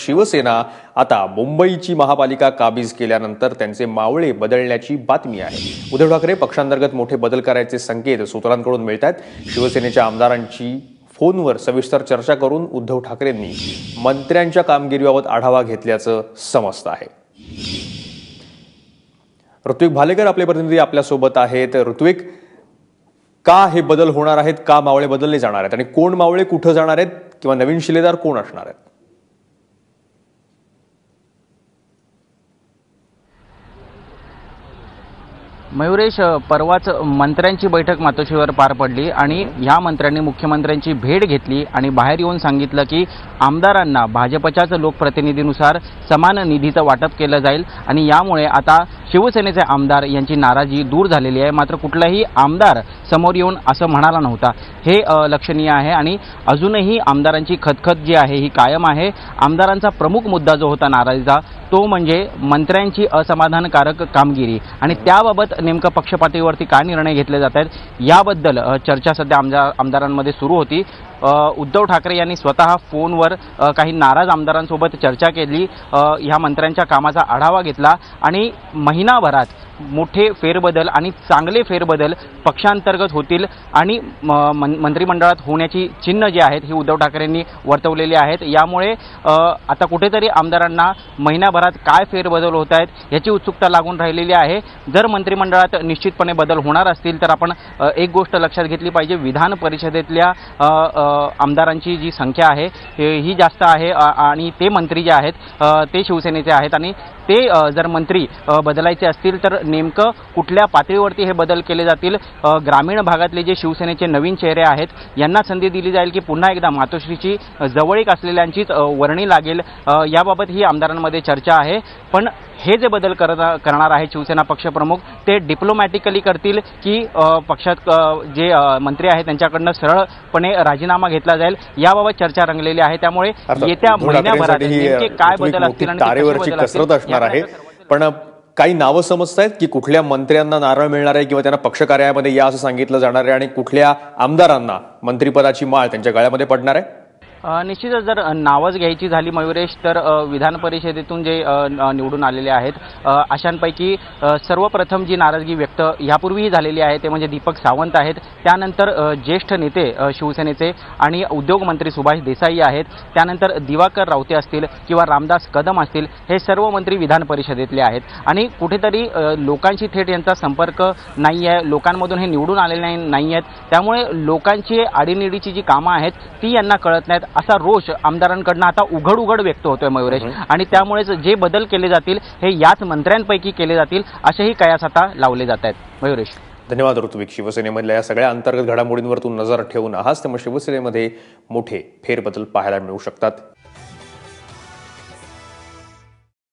शिवसेना आता मुंबईची महापालिका काबीज केल्यानंतर त्यांचे मावळे बदलण्याची बातमी आहे। उद्धव ठाकरे पक्षांतर्गत मोठे बदल करायचे संकेत सूत्रांकडून मिळतात। शिवसेनेच्या आमदारांची फोनवर सविस्तर चर्चा करून उद्धव ठाकरेंनी मंत्र्यांच्या कामगिरीबाबत आढावा घेतल्याचं समजतं आहे। ऋत्विक भालेकर आपले प्रतिनिधी आपल्या सोबत आहेत। ऋत्विक, का हे बदल होणार आहेत, का मावळे बदलले जाणार आहेत आणि कोण मावळे कुठे जाणार आहेत किंवा नवीन शिलेदार कोण असणार आहेत? मयुरेश, परवाच मंत्र्यांची बैठक मातोश्रीवर पार पडली आणि या मंत्र्यांनी मुख्यमंत्र्यांची भेट घेतली आणि बाहेर येऊन सांगितलं की आमदारांना भाजपच्याच लोकप्रतिनिधीनुसार समान निधीचं वाटप केलं जाईल आणि यामुळे आता शिवसेनेचे आमदार यांची नाराजी दूर झालेली आहे। मात्र कुठलाही आमदार समोर येऊन असं म्हणाला नव्हता, हे लक्षणीय आहे आणि अजूनही आमदारांची खतखत जी आहे ही कायम आहे। आमदारांचा प्रमुख मुद्दा जो होता नाराजीचा तो म्हणजे मंत्र्यांची असमाधानकारक कामगिरी आणि त्याबाबत नेमकं पक्षपातळीवरती काय निर्णय घेतले जात आहेत याबद्दल चर्चा सध्या आमदारांमध्ये सुरू होती। उद्धव ठाकरे यांनी स्वतः फोनवर काही नाराज आमदारांसोबत चर्चा केली, ह्या मंत्र्यांच्या कामाचा आढावा घेतला आणि महिनाभरात मोठे फेरबदल आणि चांगले फेरबदल पक्षांतर्गत होतील आणि मंत्रिमंडळात होण्याची चिन्ह जी आहेत ही उद्धव ठाकरेंनी वर्तवलेली आहेत। यामुळे आता कुठेतरी आमदारांना महिनाभरात काय फेरबदल होत आहेत याची उत्सुकता लागून राहिलेली आहे। जर मंत्रिमंडळात निश्चितपणे बदल होणार असतील तर आपण एक गोष्ट लक्षात घेतली पाहिजे, विधान परिषदेतल्या आमदारांची जी संख्या आहे ही जास्त आहे आणि ते मंत्री जे आहेत ते शिवसेनेचे आहेत आणि ते जर मंत्री बदलायचे असतील तर नेमकं कुठल्या पातळीवरती हे बदल केले जातील, ग्रामीण भागातले जे शिवसेनेचे नवीन चेहरे आहेत यांना संधी दिली जाईल की पुन्हा एकदा मातोश्रीची जवळीक असलेल्यांचीच वर्णी लागेल, याबाबत ही आमदारांमध्ये चर्चा आहे। पण हे जे बदल करणार आहे शिवसेना पक्षप्रमुख ते डिप्लोमॅटिकली करतील की पक्षात जे मंत्री आहेत त्यांच्याकडनं सरळपणे राजीनामा घेतला जाईल, याबाबत चर्चा रंगलेली आहे। त्यामुळे येत्या महिन्याभरात नेमके काय बदल असतील आणि तारेवरची कसरत असणार आहे। पण काही नावं समजतायत की कुठल्या मंत्र्यांना नारळ मिळणार आहे किंवा त्यांना पक्ष कार्यालयामध्ये या असं सांगितलं जाणार आहे आणि कुठल्या आमदारांना मंत्रिपदाची माळ त्यांच्या गळ्यामध्ये पडणार आहे? निश्चितच जर नावच घ्यायची झाली मयुरेश तर विधान परिषदेतून जे निवडून आलेले आहेत अशांपैकी सर्वप्रथम जी नाराजगी व्यक्त यापूर्वीही झालेली आहे ते म्हणजे दीपक सावंत आहेत। त्यानंतर ज्येष्ठ नेते शिवसेनेचे आणि उद्योग मंत्री सुभाष देसाई आहेत, त्यानंतर दिवाकर रावते असतील किंवा रामदास कदम असतील, हे सर्व मंत्री विधान परिषदेतले आहेत आणि कुठेतरी लोकांशी थेट यांचा संपर्क नाही आहे, लोकांमधून हे निवडून आलेले नाही आहेत, त्यामुळे लोकांची आडीनिडीची जी कामं आहेत ती यांना कळत नाहीत असा रोष आमदारांकडून आता उघड व्यक्त होतोय मयुरेश आणि त्यामुळेच जे बदल केले जातील हे याच मंत्र्यांपैकी केले जातील असेही कयास आता लावले जात आहेत। मयुरेश, धन्यवाद ऋत्विक। शिवसेनेमधल्या या सगळ्या अंतर्गत घडामोडींवर तू नजर ठेवून आहास, त्यामुळे शिवसेनेमध्ये मोठे फेरबदल पाहायला मिळू शकतात।